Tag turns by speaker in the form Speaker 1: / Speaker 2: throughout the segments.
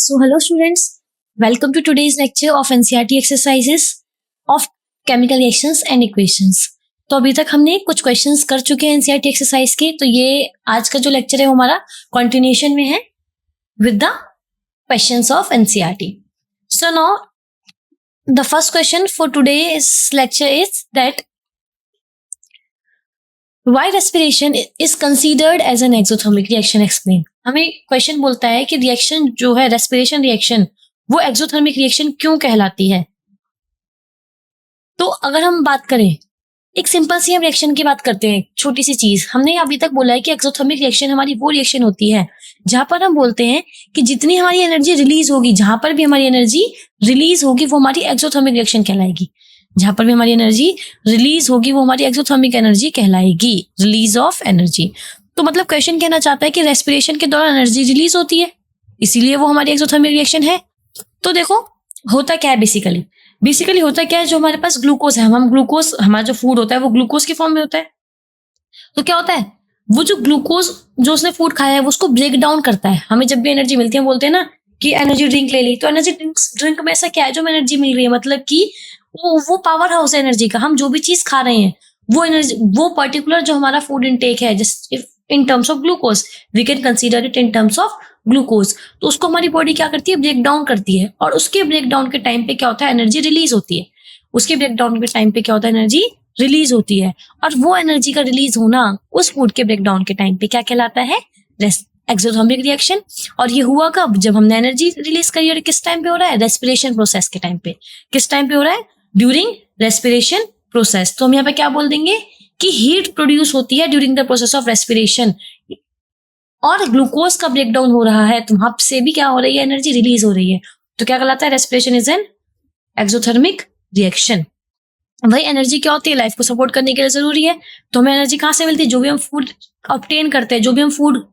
Speaker 1: So hello students, welcome to today's lecture of NCERT exercises of chemical reactions and equations. तो अभी तक हमने कुछ क्वेश्चंस कर चुके हैं NCERT एक्सरसाइज के, तो ये आज का जो लेक्चर है वो हमारा कंटिन्यूएशन में है with the questions of NCERT. So now the first question for today's lecture is that why respiration is considered as an exothermic reaction? Explain. हमें क्वेश्चन बोलता है कि रिएक्शन जो है रेस्पिरेशन रिएक्शन वो एक्सोथर्मिक रिएक्शन क्यों कहलाती है. तो अगर हम बात करें एक सिंपल सी हम रिएक्शन की बात करते हैं, छोटी सी चीज हमने अभी तक बोला है कि एक्सोथर्मिक रिएक्शन हमारी वो रिएक्शन होती है जहां पर हम बोलते हैं कि जितनी हमारी एनर्जी रिलीज होगी, जहां पर भी हमारी एनर्जी रिलीज होगी वो हमारी एक्सोथर्मिक रिएक्शन कहलाएगी. जहां पर भी हमारी एनर्जी रिलीज होगी वो हमारी एक्सोथर्मिक एनर्जी कहलाएगी, रिलीज ऑफ एनर्जी. तो मतलब क्वेश्चन कहना चाहता है कि रेस्पिरेशन के दौरान एनर्जी रिलीज होती है, इसीलिए वो हमारी एक्सोथर्मिक रिएक्शन है. तो देखो होता क्या है, बेसिकली होता क्या है, जो हमारे पास ग्लूकोज है, हम ग्लूकोज, हमारा जो फूड होता है वो ग्लूकोज के फॉर्म में होता है. तो क्या होता है, वो जो ग्लूकोज जो उसने फूड खाया है वो उसको ब्रेक डाउन करता है. हमें जब भी एनर्जी मिलती है बोलते हैं ना कि एनर्जी ड्रिंक ले ली, तो एनर्जी ड्रिंक में ऐसा क्या है जो हमें एनर्जी मिल रही है, मतलब कि वो पावर हाउस है एनर्जी का. हम जो भी चीज खा रहे हैं वो एनर्जी, वो पर्टिकुलर जो हमारा फूड इनटेक है, just in terms of glucose we can consider it in terms of glucose. तो उसको हमारी बॉडी क्या करती है, ब्रेक डाउन करती है, और उसके ब्रेक डाउन के टाइम पे क्या होता है, एनर्जी रिलीज होती है. उसके ब्रेक डाउन के टाइम पे क्या होता है, एनर्जी रिलीज होती है. और वो एनर्जी का रिलीज होना उस फूड के ब्रेक डाउन के टाइम पे क्या कहलाता है, एक्सोथर्मिक रिएक्शन. और ये हुआ कब, जब हमने एनर्जी रिलीज करी. और किस टाइम पे हो रहा है, रेस्पिरेशन प्रोसेस के टाइम पे. किस टाइम पे हो रहा है, ड्यूरिंग रेस्पिरेशन प्रोसेस. तो हम यहाँ पे क्या बोल देंगे कि हीट प्रोड्यूस होती है during the process of respiration, और ग्लूकोज का ब्रेक डाउन हो रहा है, तो वहां से भी क्या हो रही है, एनर्जी रिलीज हो रही है. तो क्या कहलाता है, respiration is an exothermic reaction. वही एनर्जी क्या होती है, लाइफ को सपोर्ट करने के लिए जरूरी है. तो हमें एनर्जी कहाँ से मिलती है, जो भी हम फूड ऑब्टेन करते हैं, जो भी हम फूड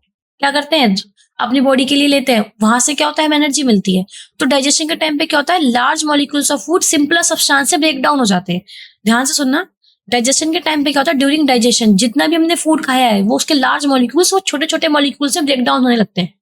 Speaker 1: क्या करते हैं अपनी बॉडी के लिए लेते हैं, वहां से क्या होता है, हमें एनर्जी मिलती है. तो डाइजेशन के टाइम पे क्या होता है, large molecules of food simpler substance से ब्रेक डाउन हो जाते हैं. ध्यान से सुनना, डाइजेशन के टाइम पे क्या होता है, ड्यूरिंग डाइजेशन जितना भी हमने फूड खाया है वो उसके लार्ज मॉलिक्यूल्स वो छोटे छोटे मॉलिक्यूल से ब्रेक डाउन होने लगते हैं.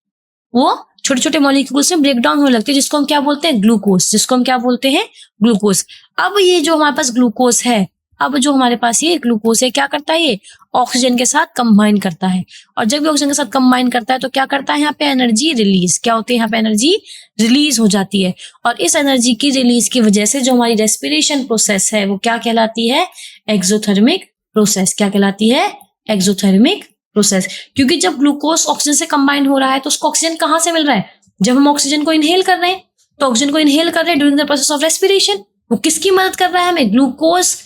Speaker 1: वो छोटे छोटे मॉलिक्यूल से ब्रेक डाउन होने लगते हैं, जिसको हम क्या बोलते हैं, ग्लूकोज. जिसको हम क्या बोलते हैं, ग्लूकोज. अब ये जो हमारे पास ग्लूकोज है, अब जो हमारे पास ये ग्लूकोज है क्या करता है, ये ऑक्सीजन के साथ कंबाइन करता है. और जब भी ऑक्सीजन के साथ कंबाइन करता है तो क्या करता है, यहाँ पे एनर्जी रिलीज, क्या होती है, यहाँ पे एनर्जी रिलीज हो जाती है. और इस एनर्जी की रिलीज की वजह से जो हमारी रेस्पिरेशन प्रोसेस है वो क्या कहलाती है, एक्सोथर्मिक प्रोसेस. क्या कहलाती है, एक्सोथर्मिक प्रोसेस. क्योंकि जब ग्लूकोज ऑक्सीजन से कंबाइन हो रहा है तो उसको ऑक्सीजन कहाँ से मिल रहा है, जब हम ऑक्सीजन को इनहेल कर रहे हैं. तो ऑक्सीजन को इनहेल कर रहे हैं during the process of respiration. वो किसकी मदद कर रहा है, हमें ग्लूकोज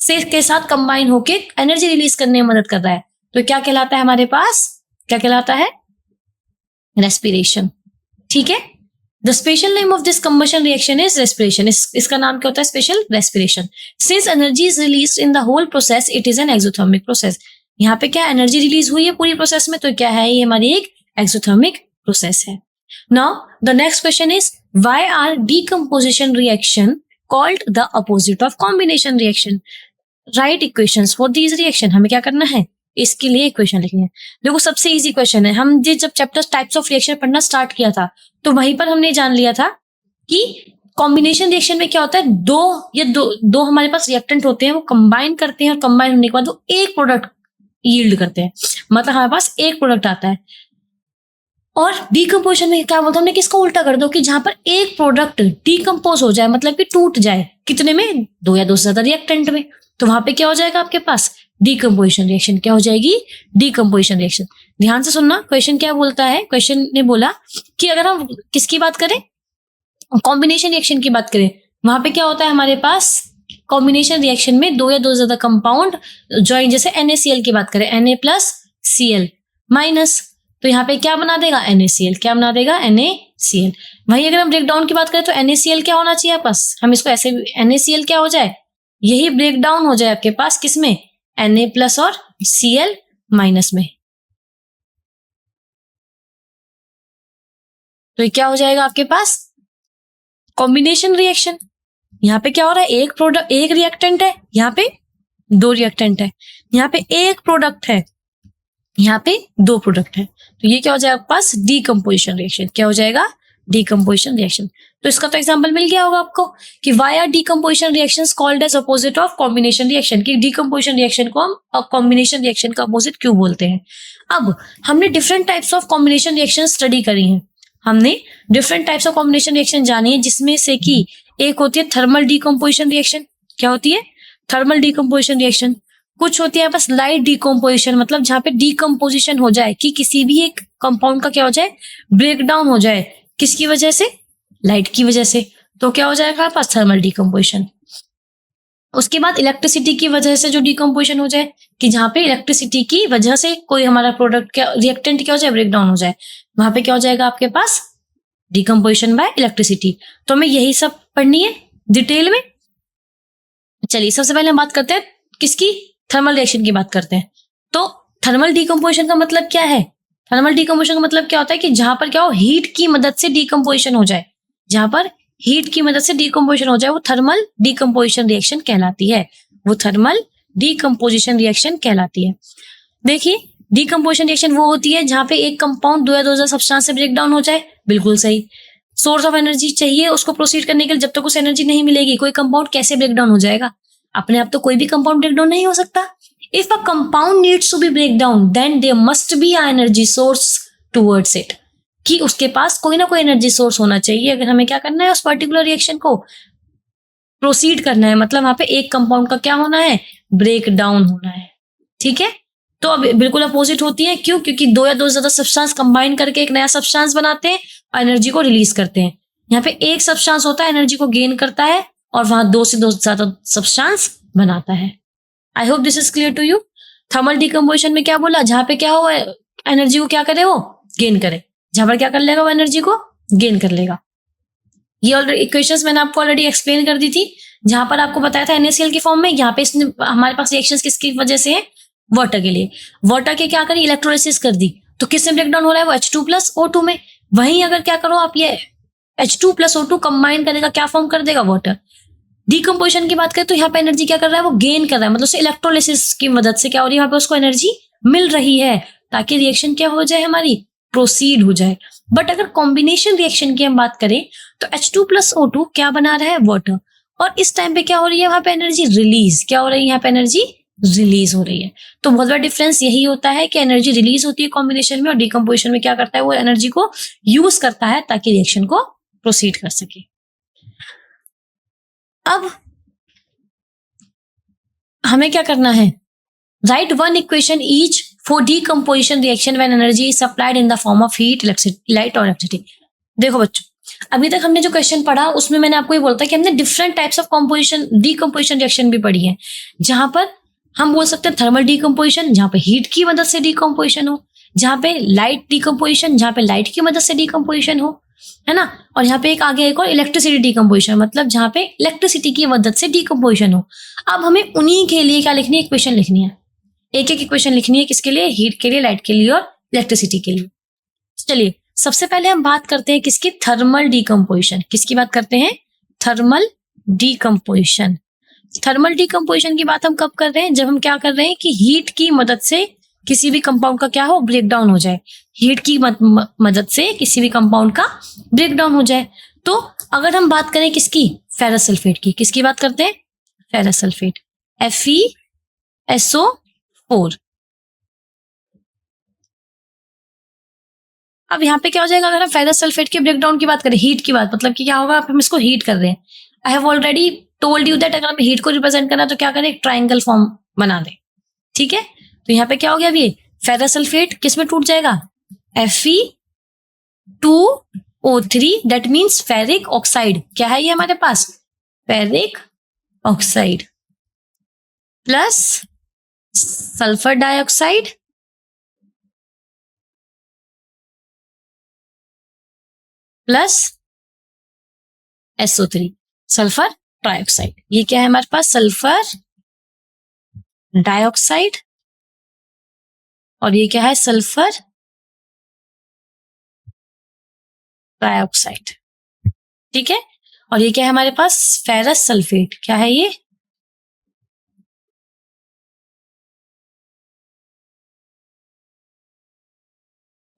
Speaker 1: से के साथ कंबाइन होके एनर्जी रिलीज करने में मदद कर रहा है. तो क्या कहलाता है हमारे पास, क्या कहलाता है, रेस्पिरेशन. ठीक है. The special name of this combustion reaction is respiration. इसका नाम क्या होता है, special respiration. Since energy is release in the whole process it is an exothermic process. यहाँ पे क्या एनर्जी रिलीज हुई है पूरी प्रोसेस में, तो क्या है, ये हमारी एक एक्सोथर्मिक प्रोसेस है. Now the next question is why are decomposition reaction called the opposite of combination reaction. Write equations for these reaction. हमें क्या करना है, इसके लिए इक्वेशन लिखनी है. देखो सबसे इजी क्वेश्चन है. हम जब चैप्टर टाइप्स ऑफ रिएक्शन पढ़ना स्टार्ट किया था तो वहीं पर हमने जान लिया था कि कॉम्बिनेशन रिएक्शन में क्या होता है, दो हमारे पास रिएक्टेंट होते हैं, वो कंबाइन करते हैं और कंबाइन होने के बाद वो एक प्रोडक्ट यील्ड करते हैं, मतलब हमारे पास एक प्रोडक्ट आता है. और डीकम्पोजिशन में क्या बोलते हैं, हमने किसको उल्टा कर दो कि जहां पर एक प्रोडक्ट डीकम्पोज हो जाए, मतलब कि टूट जाए, कितने में, दो या दो से ज्यादा रिएक्टेंट में, तो वहां पे क्या हो जाएगा आपके पास, डीकम्पोजिशन रिएक्शन. क्या हो जाएगी, डीकम्पोजिशन रिएक्शन. ध्यान से सुनना, क्वेश्चन क्या बोलता है, क्वेश्चन ने बोला कि अगर हम किसकी बात करें, कॉम्बिनेशन रिएक्शन की बात करें, वहां पे क्या होता है हमारे पास, कॉम्बिनेशन रिएक्शन में दो या दो से ज्यादा कंपाउंड ज्वाइन, जैसे NaCl की बात करें, Na+Cl माइनस, तो यहाँ पे क्या बना देगा, NaCl. क्या बना देगा, NaCl. वही अगर हम ब्रेक डाउन की बात करें तो NaCl क्या होना चाहिए पास, हम इसको ऐसे NaCl क्या हो जाए, यही ब्रेक डाउन हो जाए आपके पास किसमें, Na+ और Cl- में. तो ये क्या हो जाएगा आपके पास, कॉम्बिनेशन रिएक्शन. यहाँ पे क्या हो रहा है, एक प्रोडक्ट, एक रिएक्टेंट है, यहाँ पे दो रिएक्टेंट है, यहाँ पे एक प्रोडक्ट है, यहाँ पे दो प्रोडक्ट है. तो ये क्या हो जाएगा आपके पास, डीकम्पोजिशन रिएक्शन. क्या हो जाएगा, डीकम्पोजिशन रिएक्शन। तो इसका तो एग्जांपल मिल गया होगा आपको कि why are decomposition reactions called as opposite of combination reaction, कि डीकम्पोजिशन रिएक्शन को हम कॉम्बिनेशन रिएक्शन का अपोजिट क्यों बोलते हैं। अब हमने different types of combination reaction study करी हैं, हमने different types of combination reaction जानी है, जिसमें से कि एक होती है थर्मल डीकम्पोजिशन रिएक्शन। क्या होती है? Thermal decomposition reaction. कुछ होती है बस लाइट डीकम्पोजिशन, मतलब जहां पे डीकम्पोजिशन हो जाए, कि किसी भी एक कंपाउंड का क्या हो जाए, ब्रेक डाउन हो जाए, किसकी वजह से? लाइट की वजह से। तो क्या हो जाएगा हमारे पास? Thermal decomposition. उसके बाद इलेक्ट्रिसिटी की वजह से जो डीकम्पोजिशन हो जाए, कि जहां पे इलेक्ट्रिसिटी की वजह से कोई हमारा प्रोडक्ट क्या, रिएक्टेंट क्या हो जाए, ब्रेक डाउन हो जाए, वहां पे क्या हो जाएगा आपके पास? Decomposition bye electricity. तो हमें यही सब पढ़नी है डिटेल में। चलिए सबसे पहले हम बात करते हैं किसकी? थर्मल रिएक्शन की बात करते हैं। तो थर्मल डीकम्पोजिशन का मतलब क्या है? थर्मल डीकम्पोजिशन का मतलब क्या होता है कि जहां पर क्या हो, हीट की मदद से डीकम्पोजिशन हो जाए, जहां पर हीट की मदद से डीकम्पोजिशन हो जाए, वो थर्मल डीकम्पोजिशन रिएक्शन कहलाती है। वो थर्मल डीकम्पोजिशन रिएक्शन कहलाती है। देखिए, डीकम्पोजिशन रिएक्शन वो होती है जहां पे एक कंपाउंड दो या दो सब्सटेंस से ब्रेक डाउन हो जाए। बिल्कुल सही। सोर्स ऑफ एनर्जी चाहिए उसको प्रोसीड करने के लिए, जब तक उस एनर्जी नहीं मिलेगी कोई कंपाउंड कैसे ब्रेक डाउन हो जाएगा? अपने आप तो कोई भी कंपाउंड ब्रेक डाउन नहीं हो सकता। If a compound needs to be break down then there must be a energy source towards it, कि उसके पास कोई ना कोई एनर्जी सोर्स होना चाहिए अगर हमें क्या करना है, उस पर्टिकुलर रिएक्शन को प्रोसीड करना है। मतलब वहां पे एक कंपाउंड का क्या होना है? ब्रेक डाउन होना है। ठीक है। तो अब बिल्कुल अपोजिट होती है। क्यों? क्योंकि दो या दो ज्यादा सब्सटेंस कंबाइन करके एक नया सब्सटेंस बनाते हैं और एनर्जी को रिलीज करते हैं। यहाँ पे एक सब्सटेंस होता है एनर्जी को गेन करता है, और वहां दो से दो ज्यादा सब्सटेंस बनाता है। I hope this is clear to you. Thermal decomposition में क्या बोला? जहां पे क्या हो, एनर्जी को क्या करे, वो गेन करे। जहां पर क्या कर लेगा, वो एनर्जी को गेन कर लेगा। ये ऑलरेडी इक्वेशंस मैंने आपको ऑलरेडी एक्सप्लेन कर दी थी, जहां पर आपको बताया था NaCl के फॉर्म में। यहाँ पे इसने हमारे पास रिएक्शंस किसकी वजह से है? वाटर के लिए। वाटर के क्या करी? इलेक्ट्रोलिसिस कर दी। तो किससे ब्रेक डाउन हो रहा है? वो H2 प्लस O2 में। वहीं अगर क्या करो आप, ये H2 प्लस O2 कंबाइन करेगा, क्या फॉर्म कर देगा? वाटर। डिकम्पोजिशन की बात करें तो यहाँ पे एनर्जी क्या कर रहा है? वो गेन कर रहा है, मतलब उसे इलेक्ट्रोलिसिस की मदद से क्या हो रही है, यहाँ पे उसको एनर्जी मिल रही है, ताकि रिएक्शन क्या हो जाए, हमारी प्रोसीड हो जाए। बट अगर कॉम्बिनेशन रिएक्शन की हम बात करें तो H2 प्लस O2 क्या बना रहा है? वाटर। और इस टाइम पे क्या हो रही है, वहां पे एनर्जी रिलीज। क्या हो रही है? यहाँ पे एनर्जी रिलीज हो रही है। तो बहुत बड़ा डिफरेंस यही होता है कि एनर्जी रिलीज होती है कॉम्बिनेशन में, और डिकम्पोजिशन में क्या करता है, वो एनर्जी को यूज करता है ताकि रिएक्शन को प्रोसीड कर सके। अब हमें क्या करना है? Right one equation each for decomposition reaction when energy is supplied in the form of heat, light और इलेक्ट्रिसिटी। देखो बच्चों, अभी तक हमने जो क्वेश्चन पढ़ा उसमें मैंने आपको ये बोलता कि हमने different types of composition decomposition reaction भी पढ़ी है, जहां पर हम बोल सकते हैं थर्मल डीकम्पोजिशन, जहां पे हीट की मदद से डीकम्पोजिशन हो, जहां पे लाइट डीकम्पोजिशन, जहां पे लाइट की मदद से डीकम्पोजिशन हो, है ना। और यहाँ पे एक आगे एक और इलेक्ट्रिसिटी डीकम्पोजिशन, मतलब जहां पे इलेक्ट्रिसिटी की मदद से डीकम्पोजिशन हो। अब हमें उन्हीं के लिए क्या लिखनी है? इक्वेशन लिखनी है। एक एक इक्वेशन लिखनी है। किसके लिए? हीट के लिए, लाइट के लिए और इलेक्ट्रिसिटी के लिए। चलिए सबसे पहले हम बात करते हैं किसकी? Thermal decomposition. किसकी बात करते हैं? Thermal decomposition. थर्मल डीकम्पोजिशन की बात हम कब कर रहे हैं? जब हम क्या कर रहे हैं कि हीट की मदद से किसी भी कंपाउंड का क्या हो, ब्रेक डाउन हो जाए। हीट की मदद से किसी भी कंपाउंड का ब्रेक डाउन हो जाए। तो अगर हम बात करें किसकी? फेरस सल्फेट की। किसकी बात करते हैं? Ferrous sulphate, FeSO4। अब यहाँ पे क्या हो जाएगा, अगर हम फेरस सल्फेट के ब्रेकडाउन की बात करें, हीट की बात, मतलब कि क्या होगा, हम इसको हीट कर रहे हैं। I have already told you that अगर हमें हीट को रिप्रेजेंट करना है तो क्या करें? एक ट्राइंगल फॉर्म बना दें। ठीक है। तो यहाँ पे क्या हो गया? अभी फेरस सल्फेट किस में टूट जाएगा? Fe2O3, that means ferric oxide. क्या है ये हमारे पास? Ferric oxide plus sulphur dioxide plus SO3, sulphur trioxide. ये क्या है हमारे पास? सल्फर डाइऑक्साइड, और ये क्या है? Sulphur trioxide. ठीक है। और ये क्या है हमारे पास? Ferrous sulphate. क्या है ये?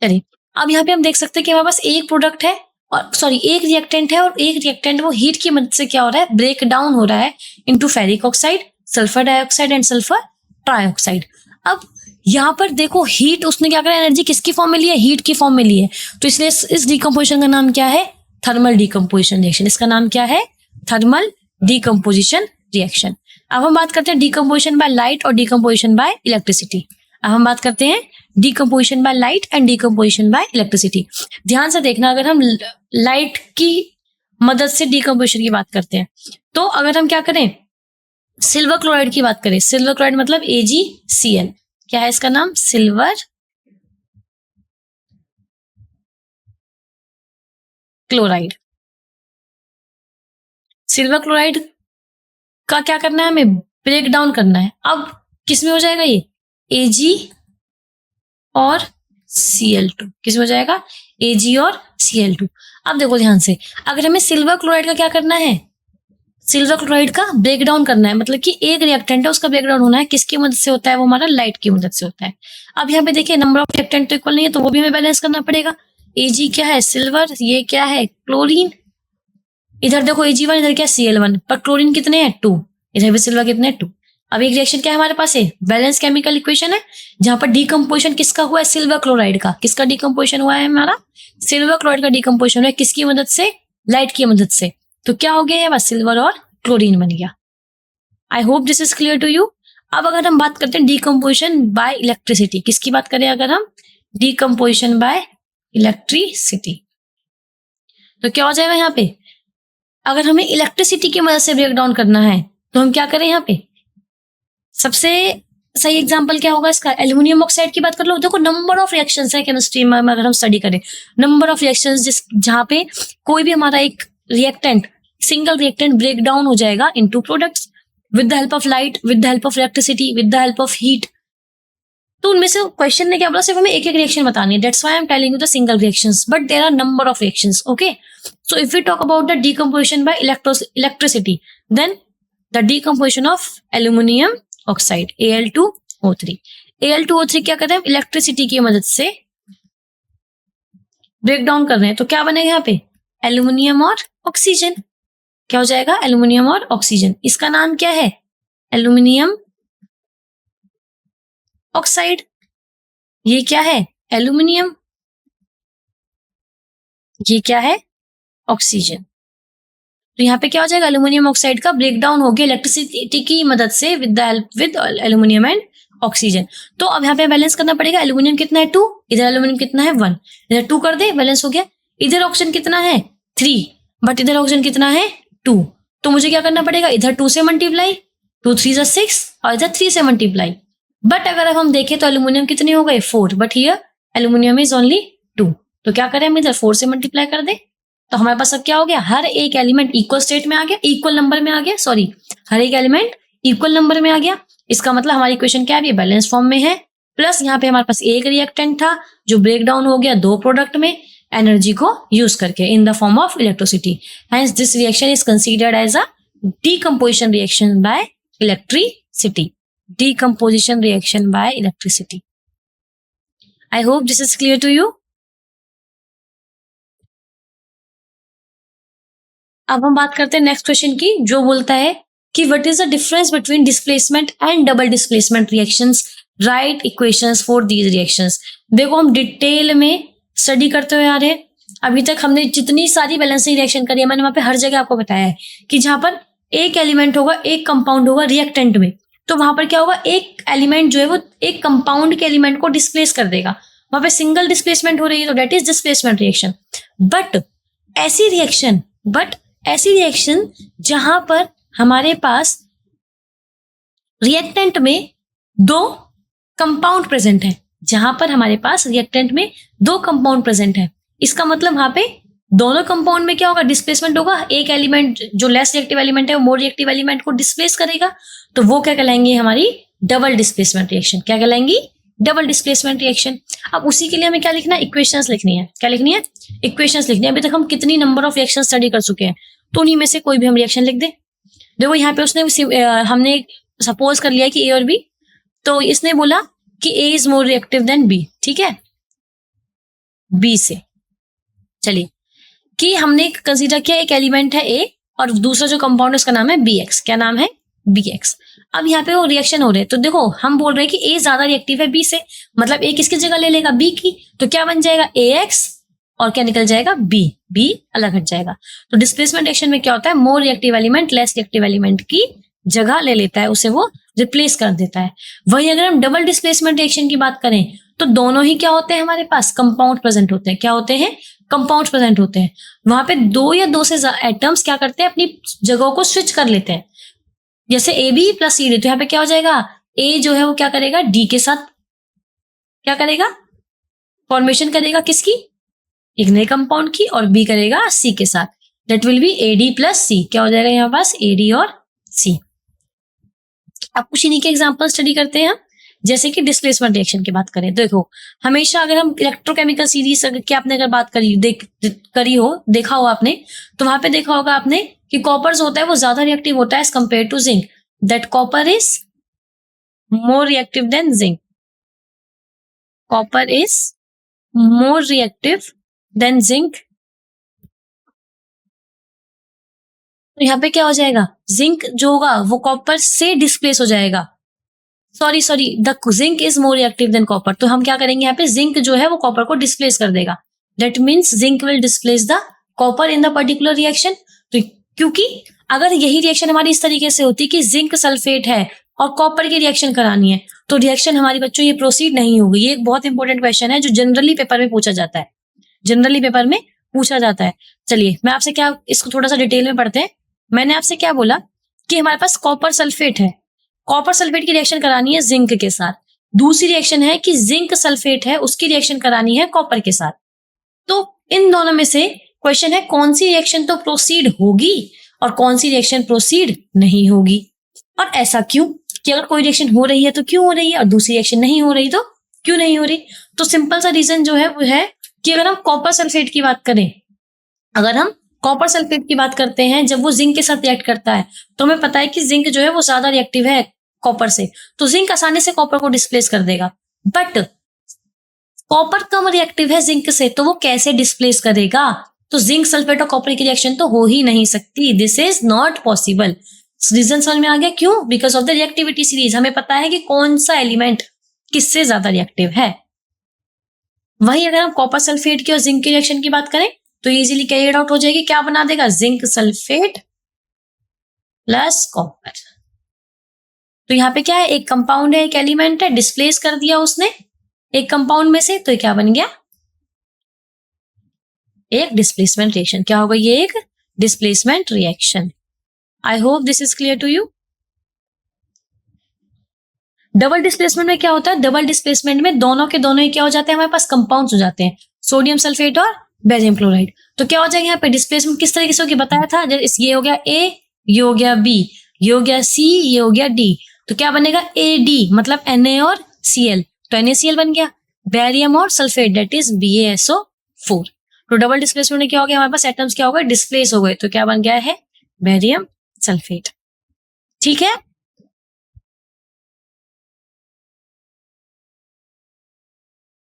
Speaker 1: चलिए अब यहाँ पे हम देख सकते हैं कि हमारे पास एक प्रोडक्ट है और सॉरी एक रिएक्टेंट है और एक रिएक्टेंट वो हीट की मदद से क्या हो रहा है, ब्रेक डाउन हो रहा है into ferric oxide, sulphur dioxide and sulphur trioxide. अब यहाँ पर देखो हीट उसने क्या करा, एनर्जी किसकी फॉर्म में ली है, हीट की फॉर्म में ली है। तो इसलिए इस डिकम्पोजिशन का नाम क्या है, थर्मल डिकम्पोजिशन रिएक्शन। इसका नाम क्या है, थर्मल डिकम्पोजिशन रिएक्शन। अब हम बात करते हैं डिकम्पोजिशन बाय लाइट और डिकम्पोजिशन बाय इलेक्ट्रिसिटी। अब हम बात करते हैं decomposition by light and decomposition by electricity. ध्यान से देखना, अगर हम लाइट की मदद से डिकम्पोजिशन की बात करते हैं तो अगर हम क्या करें, सिल्वर क्लोराइड की बात करें, सिल्वर क्लोराइड मतलब AgCl, क्या है इसका नाम, सिल्वर क्लोराइड। सिल्वर क्लोराइड का क्या करना है, हमें ब्रेक डाउन करना है। अब किस में हो जाएगा ये, Ag और Cl2, किस में हो जाएगा, Ag और Cl2। अब देखो ध्यान से, अगर हमें सिल्वर क्लोराइड का क्या करना है, सिल्वर क्लोराइड का ब्रेक डाउन करना है, मतलब कि एक रिएक्टेंट है उसका ब्रेक डाउन होना है, किसकी मदद से होता है, वो हमारा लाइट की मदद से होता है। अब यहाँ पे देखिए नंबर ऑफ रिएक्टेंट तो इक्वल नहीं है, तो वो भी हमें बैलेंस करना पड़ेगा। Ag क्या है, सिल्वर, ये क्या है, क्लोरीन। इधर देखो Ag1, इधर क्या Cl1, पर क्लोरीन कितने हैं, 2, इधर भी सिल्वर कितने हैं, 2। अब एक रिएक्शन क्या है हमारे पास, है बैलेंस केमिकल इक्वेशन है, जहां पर डिकम्पोजिशन किसका हुआ है, सिल्वर क्लोराइड का। किसका डिकम्पोजिशन हुआ है हमारा, सिल्वर क्लोराइड का डिकम्पोजिशन हुआ है, किसकी मदद से, लाइट की मदद से। तो क्या हो गया, बस सिल्वर और क्लोरीन बन गया। I hope this is clear to you. अब अगर हम बात करते हैं डिकम्पोजिशन बाय इलेक्ट्रिसिटी, किसकी बात करें अगर हम, डिकम्पोजिशन बाय इलेक्ट्रिसिटी, तो क्या हो जाएगा यहाँ पे, अगर हमें इलेक्ट्रिसिटी की मदद से ब्रेक डाउन करना है तो हम क्या करें, यहाँ पे सबसे सही एग्जांपल क्या होगा इसका, एल्यूमिनियम ऑक्साइड की बात कर लो। देखो नंबर ऑफ रिएक्शंस है केमिस्ट्री में, अगर हम स्टडी करें नंबर ऑफ रिएक्शंस, जिस जहां पे कोई भी हमारा एक reactant, single reactant break down हो जाएगा into products with the help of light, with the help of electricity, with the help of heat. तो उनमें से क्वेश्चन ने क्या बोला, सिर्फ हमें एक एक रिएक्शन बतानी है, that's why I am telling you the single reactions, but there are number of reactions, okay. So if we talk about the decomposition by electricity, then the decomposition of aluminium oxide Al2O3, Al2O3 क्या कर रहे हैं, electricity की मदद से break down कर रहे हैं, तो क्या बनेगा यहाँ पे, एल्यूमिनियम और ऑक्सीजन। क्या हो जाएगा, एल्यूमिनियम और ऑक्सीजन। इसका नाम क्या है, एल्यूमिनियम ऑक्साइड। ये क्या है, एल्यूमिनियम, ये क्या है, ऑक्सीजन। तो यहाँ पे क्या हो जाएगा, एल्यूमिनियम ऑक्साइड का ब्रेक डाउन हो गया इलेक्ट्रिसिटी की मदद से with the help with aluminium and oxygen. तो अब यहाँ पे बैलेंस करना पड़ेगा, एल्यूमिनियम कितना है 2, इधर एल्यूमिनियम कितना है 1, इधर 2 कर दे, बैलेंस हो गया। इधर ऑक्सीजन कितना है 3, बट इधर ऑक्सीजन कितना है 2, तो मुझे क्या करना पड़ेगा, इधर 2 से मल्टीप्लाई, 2 3 6 और इधर 3 से मल्टीप्लाई। बट अगर अब हम देखें तो एल्यूमिनियम कितने हो गए 4, but here aluminium is only 2, तो क्या करें हम इधर 4 से मल्टीप्लाई कर दे, तो हमारे पास अब क्या हो गया, हर एक एलिमेंट इक्वल स्टेट में आ गया, इक्वल नंबर में आ गया, सॉरी हर एक एलिमेंट इक्वल नंबर में आ गया। इसका मतलब हमारी इक्वेशन क्या है, बैलेंस फॉर्म में है। प्लस यहाँ पे हमारे पास एक रिएक्टेंट था जो ब्रेक डाउन हो गया 2 प्रोडक्ट में एनर्जी को यूज करके in the form of electricity. Hence this reaction is considered as a decomposition reaction by electricity, decomposition reaction by electricity. I hope this is clear to you. अब हम बात करते हैं नेक्स्ट क्वेश्चन की, जो बोलता है कि what is the difference between displacement and double displacement reactions, right equations for these reactions. देखो हम डिटेल में स्टडी करते हुए आ रहे हैं, अभी तक हमने जितनी सारी बैलेंसिंग रिएक्शन करी है मैंने वहां पे हर जगह आपको बताया है कि जहां पर एक एलिमेंट होगा, एक कंपाउंड होगा रिएक्टेंट में, तो वहां पर क्या होगा, एक एलिमेंट जो है वो एक कंपाउंड के एलिमेंट को डिस्प्लेस कर देगा, वहां पे सिंगल डिस्प्लेसमेंट हो रही है, तो that is displacement reaction. But ऐसी रिएक्शन जहां पर हमारे पास रिएक्टेंट में 2 कंपाउंड प्रेजेंट है, जहां पर हमारे पास रिएक्टेंट में 2 कंपाउंड प्रेजेंट है, इसका मतलब वहां पे दोनों कंपाउंड में क्या होगा, डिस्प्लेसमेंट होगा। एक एलिमेंट जो लेस रिएक्टिव एलिमेंट है वो मोर रिएक्टिव एलिमेंट को डिस्प्लेस करेगा, तो वो क्या कहलाएंगे, हमारी डबल डिस्प्लेसमेंट रिएक्शन। क्या कहलाएंगी, डबल डिस्प्लेसमेंट रिएक्शन। अब उसी के लिए हमें क्या लिखना है, इक्वेशंस लिखनी है। क्या लिखनी है, इक्वेशंस लिखनी है। अभी तक हम कितनी नंबर ऑफ रिएक्शन स्टडी कर चुके हैं, तो उन्हीं में से कोई भी हम रिएक्शन लिख दें। देखो यहाँ पे उसने हमने सपोज कर लिया कि ए और बी, तो इसने बोला कि A is more reactive than B, ठीक है, बी से। चलिए कि हमने कंसीडर किया एक एलिमेंट है ए और दूसरा जो कंपाउंड है उसका नाम है बी एक्स। क्या नाम है? B X. अब यहाँ पे वो रिएक्शन हो रहे हैं, तो देखो हम बोल रहे हैं कि ए ज्यादा रिएक्टिव है बी से, मतलब ए किसकी जगह ले लेगा? बी की। तो क्या बन जाएगा? ए एक्स और क्या निकल जाएगा? बी। बी अलग हट जाएगा। तो डिस्प्लेसमेंट रिएक्शन में क्या होता है? More reactive element less reactive element की जगह ले लेता है, उसे वो रिप्लेस कर देता है। वही अगर हम डबल डिस्प्लेसमेंट रिएक्शन की बात करें तो दोनों ही क्या होते हैं हमारे पास? कंपाउंड प्रेजेंट होते हैं। क्या होते हैं? कंपाउंड प्रेजेंट होते हैं। वहां पे दो या दो से एटम्स क्या करते हैं? अपनी जगहों को स्विच कर लेते हैं। जैसे A B plus C D, तो यहाँ पे क्या हो जाएगा? ए जो है वो क्या करेगा? डी के साथ क्या करेगा? फॉर्मेशन करेगा किसकी? एक नए कंपाउंड की। और बी करेगा सी के साथ। That will be A D plus C. क्या हो जाएगा यहाँ पास? ए डी और सी। अब कुछ इन्हीं के एग्जाम्पल स्टडी करते हैं हम। जैसे कि डिस्प्लेसमेंट रिएक्शन की बात करें, देखो हमेशा अगर हम इलेक्ट्रोकेमिकल सीरीज की आपने अगर बात करी हो, देखा हो आपने, तो वहां पे देखा होगा आपने कि कॉपर जो होता है वो ज्यादा रिएक्टिव होता है as compare to zinc. That copper is more reactive than zinc. Copper is more reactive than zinc. तो यहाँ पे क्या हो जाएगा? जिंक जो होगा वो कॉपर से डिस्प्लेस हो जाएगा। Sorry the zinc is more reactive than copper. तो हम क्या करेंगे? यहाँ पे जिंक जो है वो कॉपर को डिस्प्लेस कर देगा। That means zinc will displace the copper in the particular reaction. तो क्योंकि अगर यही रिएक्शन हमारी इस तरीके से होती कि जिंक सल्फेट है और कॉपर की रिएक्शन करानी है, तो रिएक्शन हमारी बच्चों ये प्रोसीड नहीं होगी। ये एक बहुत इंपॉर्टेंट क्वेश्चन है जो जनरली पेपर में पूछा जाता है। जनरली पेपर में पूछा जाता है। चलिए मैं आपसे क्या, इसको थोड़ा सा डिटेल में पढ़ते हैं। मैंने आपसे क्या बोला कि हमारे पास कॉपर सल्फेट है, कॉपर सल्फेट की रिएक्शन करानी है जिंक के साथ। दूसरी रिएक्शन है कि जिंक सल्फेट है, उसकी रिएक्शन करानी है कॉपर के साथ। तो इन दोनों में से क्वेश्चन है कौन सी रिएक्शन तो प्रोसीड होगी और कौन सी रिएक्शन प्रोसीड नहीं होगी। और ऐसा क्यों कि अगर कोई रिएक्शन हो रही है तो क्यों हो रही है और दूसरी रिएक्शन नहीं हो रही तो क्यों नहीं हो रही। तो सिंपल सा रीजन जो है वो है कि अगर हम कॉपर सल्फेट की बात करें, अगर हम कॉपर सल्फेट की बात करते हैं, जब वो जिंक के साथ रिएक्ट करता है तो हमें पता है कि जिंक जो है वो ज्यादा रिएक्टिव है कॉपर से, तो जिंक आसानी से कॉपर को डिस्प्लेस कर देगा। बट कॉपर कम रिएक्टिव है जिंक से, तो वो कैसे डिस्प्लेस करेगा? तो जिंक सल्फेट और कॉपर की रिएक्शन तो हो ही नहीं सकती। This is not possible. Reason समझ में आ गया क्यों? Because of the reactivity series. हमें पता है कि कौन सा एलिमेंट किससे ज्यादा रिएक्टिव है। वही अगर हम कॉपर सल्फेट की और जिंक की रिएक्शन की बात करें तो इजीली कैरिड आउट हो जाएगी। क्या बना देगा? Zinc sulphate plus copper. तो यहाँ पे क्या है? एक कंपाउंड है, एक एलिमेंट है, डिस्प्लेस कर दिया उसने एक कंपाउंड में से, तो क्या बन गया? एक डिस्प्लेसमेंट रिएक्शन। क्या होगा? ये एक displacement reaction. I hope this is clear to you. Double displacement में क्या होता है? डबल डिस्प्लेसमेंट में दोनों के दोनों ही क्या हो जाते हैं? हमारे पास कंपाउंड्स हो जाते हैं, सोडियम सल्फेट और बेरियम क्लोराइड। तो क्या हो जाएगा यहाँ पे? डिस्प्लेसमेंट किस तरीके से होगी बताया था। ये हो गया ए, ये हो गया बी, ये हो गया सी, ये हो गया डी। तो क्या बनेगा? ए डी मतलब Na और Cl। तो NaCl बन गया। बेरियम और सल्फेट दैट इज BaSO4। तो डबल डिस्प्लेसमेंट में क्या हो गया? हमारे पास एटम्स क्या हो गए? डिस्प्लेस हो गए। तो क्या बन गया है? Barium sulphate. ठीक है।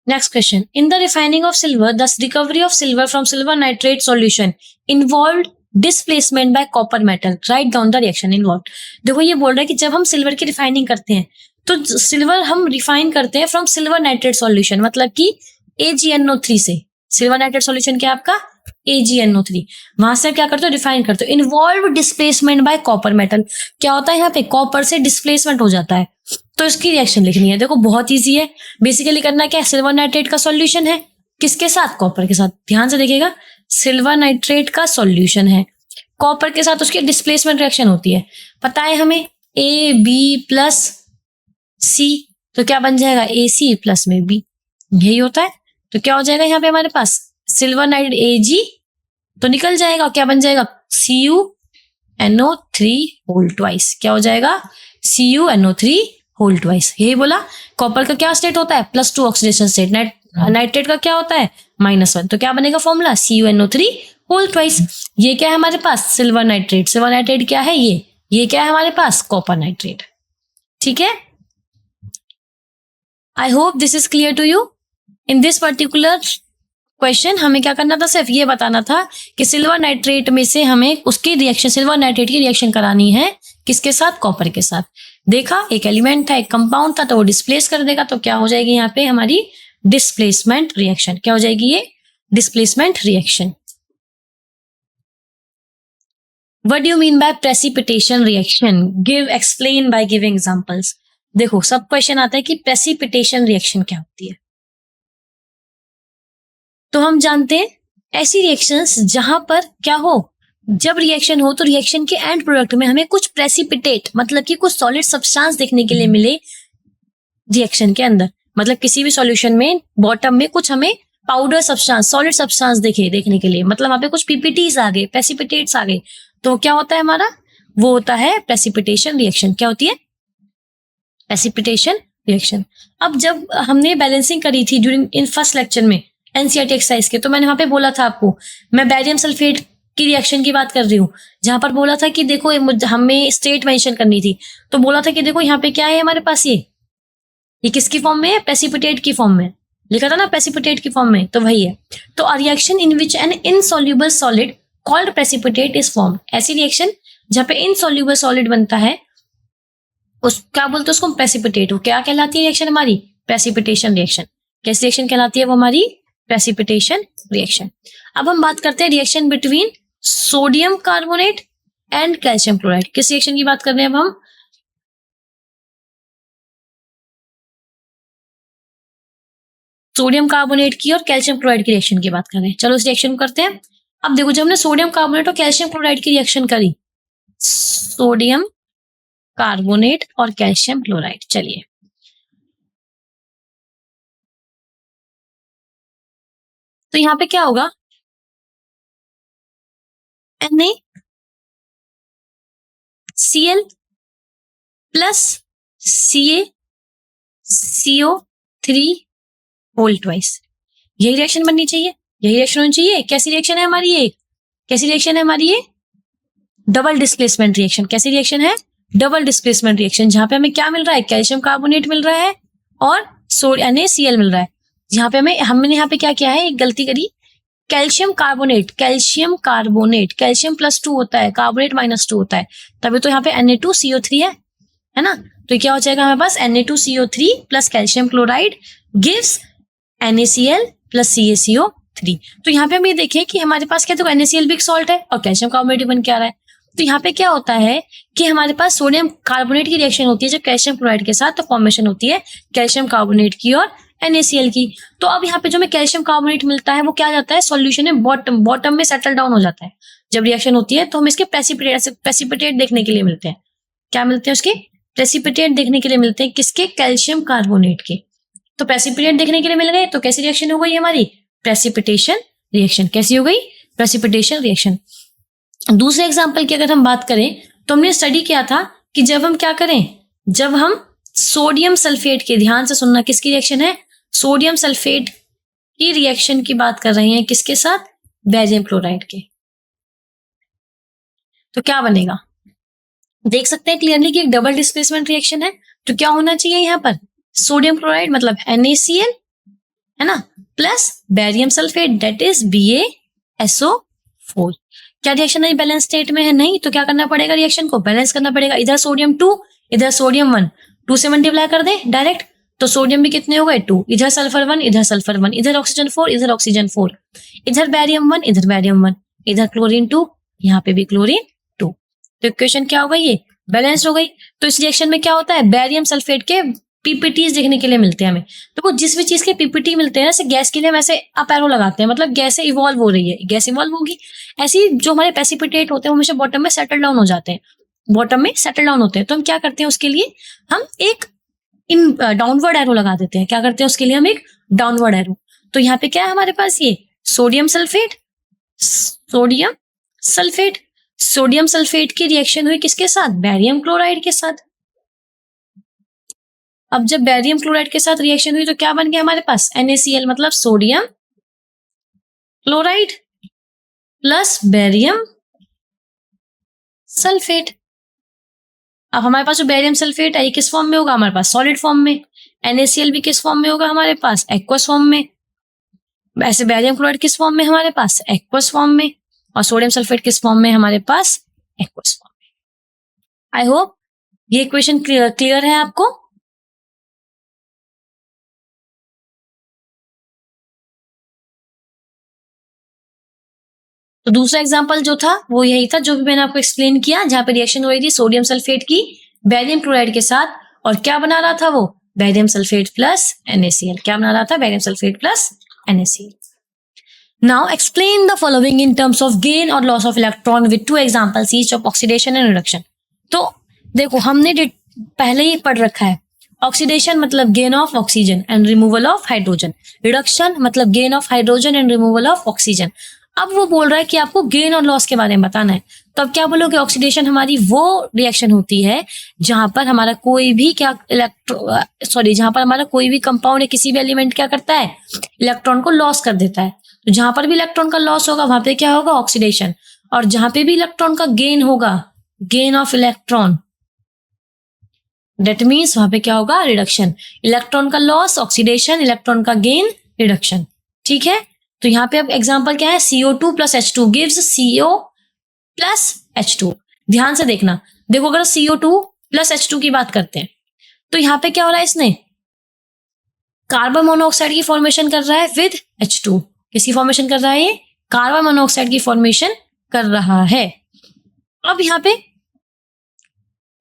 Speaker 1: Next question. In the refining of silver, the recovery of silver from silver nitrate solution involved displacement by copper metal. Write down the reaction involved. देखो ये बोल रहा है कि जब हम सिल्वर की रिफाइनिंग करते हैं तो सिल्वर हम रिफाइन करते हैं फ्रॉम सिल्वर नाइट्रेट सॉल्यूशन, मतलब कि AgNO3 से। सिल्वर नाइट्रेट सॉल्यूशन क्या आपका? AgNO3। वहां से क्या करते हो? रिफाइन करते हो। Involve displacement bye copper metal. क्या होता है यहाँ पे? कॉपर से डिस्प्लेसमेंट हो जाता है। तो इसकी रिएक्शन लिखनी है। देखो बहुत इजी है। बेसिकली करना क्या है? सिल्वर नाइट्रेट का सॉल्यूशन है, किसके साथ? कॉपर के साथ। ध्यान से देखिएगा, सिल्वर नाइट्रेट का सॉल्यूशन है, कॉपर के साथ उसकी डिस्प्लेसमेंट रिएक्शन होती है। पता है हमें AB प्लस C, तो क्या बन जाएगा? AC प्लस में B। यही होता है। तो क्या हो जाएगा यहाँ पे हमारे पास? सिल्वर नाइट्रेट Ag तो निकल जाएगा, क्या बन जाएगा? CuNO3 whole twice. क्या हो जाएगा? CuNO3 whole twice. यही बोला। कॉपर का क्या स्टेट होता है? +2 ऑक्सीडेशन स्टेट। नाइट्रेट का क्या होता है? -1। तो क्या बनेगा फॉर्मूला? CuNO3 whole twice. ये क्या है हमारे पास? Silver nitrate. सिल्वर नाइट्रेट क्या है? ये क्या है हमारे पास? Copper nitrate. ठीक है। I hope this is clear to you. In this particular question हमें क्या करना था, सिर्फ ये बताना था कि सिल्वर नाइट्रेट में से हमें उसकी रिएक्शन, सिल्वर नाइट्रेट की रिएक्शन करानी है किसके साथ, कॉपर के साथ। देखा, एक एलिमेंट था, एक कंपाउंड था, तो वो डिस्प्लेस कर देगा, तो क्या हो जाएगी यहाँ पे हमारी डिस्प्लेसमेंट रिएक्शन। क्या हो जाएगी ये, displacement reaction. What do you mean by precipitation reaction, give, explain by giving examples. देखो सब क्वेश्चन आता है कि प्रेसिपिटेशन रिएक्शन क्या होती है। तो हम जानते हैं ऐसी रिएक्शंस जहां पर क्या हो, जब रिएक्शन हो तो रिएक्शन के एंड प्रोडक्ट में हमें कुछ प्रेसिपिटेट मतलब कि कुछ सॉलिड सब्सटेंस देखने के लिए मिले रिएक्शन के अंदर। मतलब किसी भी सॉल्यूशन में बॉटम में कुछ हमें पाउडर सब्सटेंस, सॉलिड सब्सटेंस देखने के लिए, मतलब वहां पे कुछ पीपीटीज आ गए, प्रेसिपिटेट्स आ गए, तो क्या होता है हमारा, वो होता है प्रेसिपिटेशन रिएक्शन। क्या होती है, प्रेसिपिटेशन रिएक्शन। अब जब हमने बैलेंसिंग करी थी ड्यूरिंग इन फर्स्ट लेक्चर में एनसीईआरटी एक्सरसाइज के, तो मैंने वहां पे बोला था आपको, मैं बैरियम सल्फेट की रिएक्शन की बात कर रही हूँ, जहां पर बोला था कि देखो हमें स्टेट मेंशन करनी थी, तो बोला था कि देखो यहाँ पे क्या है हमारे पास, ये किसकी फॉर्म में है, प्रेसिपिटेट की फॉर्म में लिखा था ना, प्रेसिपिटेट की फॉर्म में, तो वही है। तो a reaction in which N insoluble solid called precipitate is form, ऐसी रिएक्शन जहां पे इनसॉल्युबल सॉलिड बनता है उस क्या बोलते हैं उसको, प्रेसिपिटेट। वो क्या कहलाती है रिएक्शन हमारी, प्रेसिपिटेशन रिएक्शन। कैसी रिएक्शन कहलाती है वो हमारी, प्रेसिपिटेशन रिएक्शन। अब हम बात करते हैं reaction between sodium carbonate and calcium chloride. किस रिएक्शन की बात कर रहे हैं अब हम, सोडियम कार्बोनेट की और कैल्शियम क्लोराइड की रिएक्शन की बात कर रहे हैं। चलो इस रिएक्शन को करते हैं। अब देखो जब हमने सोडियम कार्बोनेट और कैल्शियम क्लोराइड की रिएक्शन करी, सोडियम कार्बोनेट और कैल्शियम क्लोराइड, चलिए तो यहां पे क्या होगा, NaCl plus CaCO3 whole twice, यही रिएक्शन बननी चाहिए, यही रिएक्शन होनी चाहिए। कैसी रिएक्शन है हमारी ये, कैसी रिएक्शन है हमारी ये, डबल डिस्प्लेसमेंट रिएक्शन। कैसी रिएक्शन है, डबल डिस्प्लेसमेंट रिएक्शन, जहां पे हमें क्या मिल रहा है, कैल्शियम कार्बोनेट मिल रहा है और NaCl मिल रहा है। जहां पे हमने यहाँ पे क्या किया है, एक गलती करी, कैल्शियम कार्बोनेट, कैल्शियम +2 होता है, कार्बोनेट -2 होता है, तभी तो यहाँ पे Na2CO3 है ना। तो क्या हो जाएगा हमारे पास, Na2CO3 plus calcium chloride gives NaCl plus CaCO3। तो यहाँ पे हम ये देखें कि हमारे पास क्या, तो NaCl भी एक सॉल्ट है और कैल्शियम कार्बोनेट बन के आ रहा है। तो यहाँ पे क्या होता है कि हमारे पास सोडियम कार्बोनेट की रिएक्शन होती है जो कैल्शियम क्लोराइड के साथ, तो फॉर्मेशन होती है कैल्शियम कार्बोनेट की और NaCl की। तो अब यहाँ पे जो हमें कैल्शियम कार्बोनेट मिलता है वो क्या जाता है, सॉल्यूशन में बॉटम में सेटल डाउन हो जाता है। जब रिएक्शन होती है तो हम इसके प्रेसिपिटेट देखने के लिए मिलते हैं। क्या मिलते हैं उसके, प्रेसिपिटेट देखने के लिए मिलते हैं, किसके, कैल्शियम कार्बोनेट के। तो प्रेसिपिटेट देखने के लिए मिल गए, तो कैसी रिएक्शन हो गई हमारी, प्रेसिपिटेशन रिएक्शन। कैसी हो गई, प्रेसिपिटेशन रिएक्शन। दूसरे एग्जाम्पल की अगर हम बात करें तो हमने स्टडी किया था कि जब हम क्या करें, जब हम सोडियम सल्फेट के, ध्यान से सुनना, किसकी रिएक्शन है, सोडियम सल्फेट की रिएक्शन की बात कर रहे हैं, किसके साथ, बेरियम क्लोराइड के। तो क्या बनेगा, देख सकते हैं क्लियरली कि एक डबल डिस्प्लेसमेंट रिएक्शन है। तो क्या होना चाहिए यहाँ पर, सोडियम क्लोराइड मतलब NaCl है ना, plus barium sulphate that is BaSO4। क्या रिएक्शन है बैलेंस स्टेट में है, नहीं, तो क्या करना पड़ेगा, रिएक्शन को बैलेंस करना पड़ेगा। इधर सोडियम 2 इधर सोडियम 1, 2 से मल्टीप्लाई कर दे डायरेक्ट, तो सोडियम भी कितने हो गए 2, इधर सल्फर 1 इधर सल्फर 1, इधर ऑक्सीजन 4 इधर ऑक्सीजन 4, इधर बैरियम 1 इधर बैरियम 1, इधर क्लोरीन 2 यहाँ पे भी क्लोरीन 2। तो इक्वेशन क्या हो गई, ये बैलेंस हो गई। तो इस रिएक्शन में क्या होता है, बैरियम सल्फेट के पीपीटीज देखने के लिए मिलते हैं हमें। तो वो जिस भी चीज के पीपीटी मिलते हैं ना, ऐसे गैस के लिए हम ऐसे अप एरो लगाते हैं, मतलब गैस इवॉल्व हो रही है, गैस इवॉल्व होगी। ऐसी जो हमारे प्रेसिपिटेट होते हैं वो हमेशा बॉटम में सेटल डाउन हो जाते हैं, बॉटम में सेटल डाउन होते हैं। तो हम क्या करते हैं उसके लिए, हम एक डाउनवर्ड एरो लगा देते हैं। क्या करते हैं उसके लिए, हम एक डाउनवर्ड एरो। तो यहाँ पे क्या है हमारे पास, ये सोडियम सल्फेट, सोडियम सल्फेट की रिएक्शन हुई किसके साथ, बैरियम क्लोराइड के साथ। अब जब बैरियम क्लोराइड के साथ रिएक्शन हुई तो क्या बन गया हमारे पास, NaCl मतलब sodium chloride plus barium sulphate. अब हमारे पास जो बैरियम सल्फेट है किस फॉर्म में होगा, हमारे पास सॉलिड फॉर्म में। NaCl भी किस फॉर्म में होगा हमारे पास, एक्वस फॉर्म में। ऐसे बैरियम क्लोराइड किस फॉर्म में हमारे पास, एक्वस फॉर्म में, और सोडियम सल्फेट किस फॉर्म में हमारे पास, एक्वस फॉर्म में। आई होप ये इक्वेशन क्लियर है आपको। तो दूसरा एग्जांपल जो था वो यही था जो भी मैंने आपको एक्सप्लेन किया, जहां पे रिएक्शन हो रही थी सोडियम सल्फेट की बैरियम क्लोराइड के साथ, और क्या बना रहा था वो, बैरियम सल्फेट प्लस NaCl। क्या बना रहा था, barium sulphate plus NaCl। Now explain the following in terms of gain or loss of electron with 2 examples each of oxidation and reduction. तो देखो हमने पहले ही पढ़ रखा है, ऑक्सीडेशन मतलब gain of oxygen and removal of hydrogen, reduction मतलब gain of hydrogen and removal of oxygen. अब वो बोल रहा है कि आपको गेन और लॉस के बारे में बताना है, तो अब क्या बोलोगे, ऑक्सीडेशन हमारी वो रिएक्शन होती है जहां पर हमारा कोई भी जहां पर हमारा कोई भी कंपाउंड या किसी भी एलिमेंट क्या करता है, इलेक्ट्रॉन को लॉस कर देता है। तो जहां पर भी इलेक्ट्रॉन का लॉस होगा वहां पे क्या होगा, ऑक्सीडेशन, और जहां पे भी इलेक्ट्रॉन का गेन होगा, gain of electron, that means वहां पे क्या होगा, रिडक्शन। इलेक्ट्रॉन का लॉस ऑक्सीडेशन, इलेक्ट्रॉन का गेन रिडक्शन। ठीक है, तो यहाँ पे अब एग्जांपल क्या है, CO2 plus H2 gives CO plus H2। ध्यान से देखना, देखो अगर CO2 प्लस H2 की बात करते हैं तो यहाँ पे क्या हो रहा है, इसने कार्बन मोनोऑक्साइड की फॉर्मेशन कर रहा है विद H2। किसकी फॉर्मेशन कर रहा है, ये कार्बन मोनोऑक्साइड की फॉर्मेशन कर रहा है। अब यहाँ पे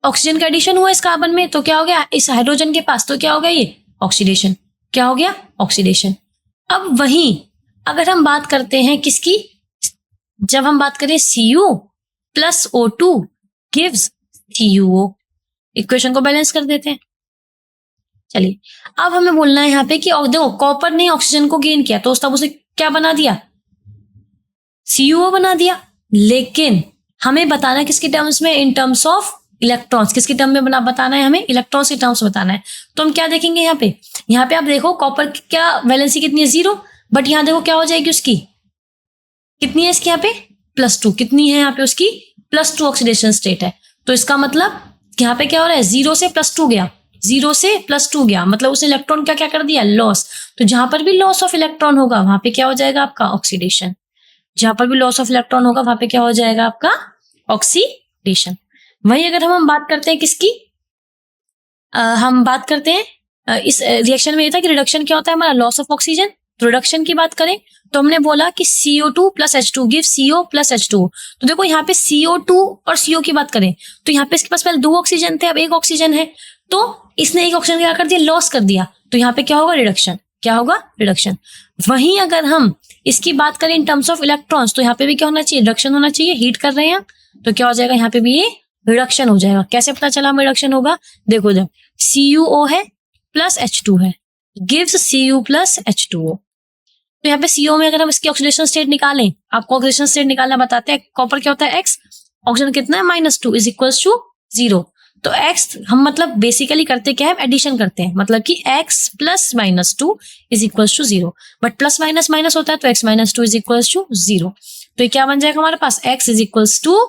Speaker 1: ऑक्सीजन का एडिशन हुआ इस कार्बन में, तो क्या हो गया, इस हाइड्रोजन के पास, तो क्या हो गया, ये ऑक्सीडेशन। क्या हो गया, ऑक्सीडेशन। अब वहीं अगर हम बात करते हैं किसकी, जब हम बात करें Cu plus O2 gives CuO, equation को बैलेंस कर देते हैं। चलिए अब हमें बोलना है यहाँ पे कि देखो कॉपर ने ऑक्सीजन को गेन किया तो तब उसे क्या बना दिया, CuO बना दिया, लेकिन हमें बताना है किसके टर्म्स में, इन टर्म्स ऑफ इलेक्ट्रॉन्स। किसके टर्म में बताना है, हमें इलेक्ट्रॉन्स के टर्म्स बताना है। तो हम क्या देखेंगे यहाँ पे आप देखो कॉपर की क्या वैलेंसी कितनी है, 0, बट यहाँ देखो क्या हो जाएगी उसकी, कितनी है इसकी यहाँ पे, +2। कितनी है यहाँ पे उसकी, +2 ऑक्सीडेशन स्टेट है। तो इसका मतलब यहाँ पे क्या हो रहा है, 0 से +2 गया, 0 से +2 गया, मतलब उसने इलेक्ट्रॉन क्या क्या कर दिया, लॉस। तो जहां पर भी लॉस ऑफ इलेक्ट्रॉन होगा वहां पे क्या हो जाएगा आपका, ऑक्सीडेशन। जहां पर भी लॉस ऑफ इलेक्ट्रॉन होगा वहां पे क्या हो जाएगा आपका, ऑक्सीडेशन। वही अगर हम बात करते हैं किसकी, हम बात करते हैं इस रिएक्शन में ये था कि रिडक्शन क्या होता है हमारा, लॉस ऑफ ऑक्सीजन। तो रिडक्शन की बात करें तो हमने बोला कि CO2 plus H2 give CO plus H2। तो देखो यहाँ पे CO2 और CO की बात करें तो यहाँ पे इसके पास पहले 2 ऑक्सीजन थे, अब 1 ऑक्सीजन है, तो इसने 1 ऑक्सीजन क्या कर दिया, लॉस कर दिया। तो यहाँ पे क्या होगा, रिडक्शन। क्या होगा, रिडक्शन। वहीं अगर हम इसकी बात करें इन टर्म्स ऑफ इलेक्ट्रॉन्स तो यहाँ पे भी क्या होना चाहिए, रिडक्शन होना चाहिए। हीट कर रहे हैं तो क्या हो जाएगा, यहाँ पे भी ये रिडक्शन हो जाएगा। कैसे पता चला हमें रिडक्शन होगा, देखो जब CuO है प्लस H2 है गिव्स Cu प्लस H2O। तो यहाँ पे CO में अगर हम इसकी ऑक्सीडेशन स्टेट निकालें, आपको ऑक्सीडेशन स्टेट निकालना बताते हैं, कॉपर क्या होता है X, ऑक्सीजन कितना है -2 इज इक्वल्स टू 0। तो X हम मतलब बेसिकली करते क्या है, एडिशन करते हैं, मतलब कि X plus -2 is equals to 0, but plus minus minus होता है तो X -2 इज इक्वल्स टू 0। तो ये क्या बन जाएगा हमारे पास, X इज इक्वल्स टू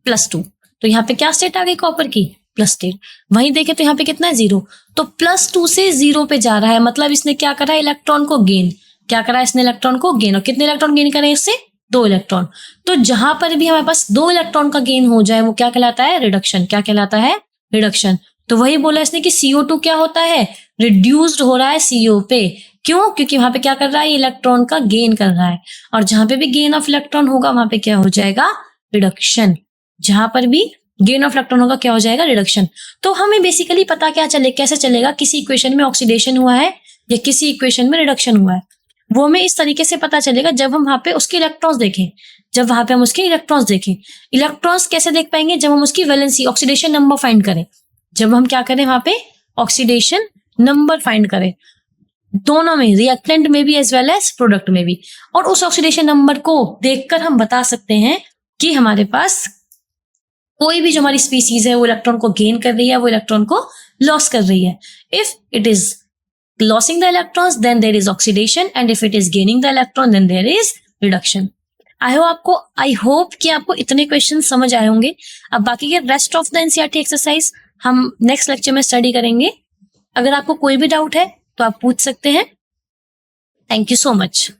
Speaker 1: +2। तो यहाँ पे क्या स्टेट आ गई कॉपर की, प्लस स्टेट। वहीं देखें तो यहाँ पे कितना है, 0। तो +2 से 0 पे जा रहा है, मतलब इसने क्या करा है, इलेक्ट्रॉन को गेन। क्या करा है इसने, इलेक्ट्रॉन को गेन। और कितने इलेक्ट्रॉन गेन करें इससे, 2 इलेक्ट्रॉन। तो जहां पर भी हमारे पास 2 इलेक्ट्रॉन का गेन हो जाए वो क्या कहलाता है, रिडक्शन। क्या कहलाता है, रिडक्शन। तो वही बोला इसने कि CO2 क्या होता है, रिड्यूस्ड हो रहा है CO पे। क्यों, क्योंकि वहां पे क्या कर रहा है, इलेक्ट्रॉन का गेन कर रहा है, और जहां पे भी गेन ऑफ इलेक्ट्रॉन होगा वहां पे क्या हो जाएगा, रिडक्शन। जहां पर भी गेन ऑफ इलेक्ट्रॉन होगा क्या हो जाएगा, रिडक्शन। तो हमें बेसिकली पता क्या चले, कैसे चलेगा किसी इक्वेशन में ऑक्सीडेशन हुआ है या किसी इक्वेशन में रिडक्शन हुआ है, वो हमें इस तरीके से पता चलेगा जब हम वहां पे उसके इलेक्ट्रॉन्स देखें। जब वहां पे हम उसके इलेक्ट्रॉन्स देखें, इलेक्ट्रॉन्स कैसे देख पाएंगे, जब हम उसकी वैलेंसी ऑक्सीडेशन नंबर फाइंड करें। जब हम क्या करें, वहां पे ऑक्सीडेशन नंबर फाइंड करें, दोनों में, रिएक्टेंट में भी एज वेल एज प्रोडक्ट में भी। और उस ऑक्सीडेशन नंबर को देखकर हम बता सकते हैं कि हमारे पास कोई भी जो हमारी स्पीसीज है वो इलेक्ट्रॉन को गेन कर रही है, वो इलेक्ट्रॉन को लॉस कर रही है। If it is losing the electrons then there is oxidation, and if it is gaining the electron then there is reduction. I hope कि आपको इतने क्वेश्चन समझ आए होंगे। अब बाकी के rest of the NCERT exercise हम नेक्स्ट लेक्चर में स्टडी करेंगे। अगर आपको कोई भी डाउट है तो आप पूछ सकते हैं। Thank you so much.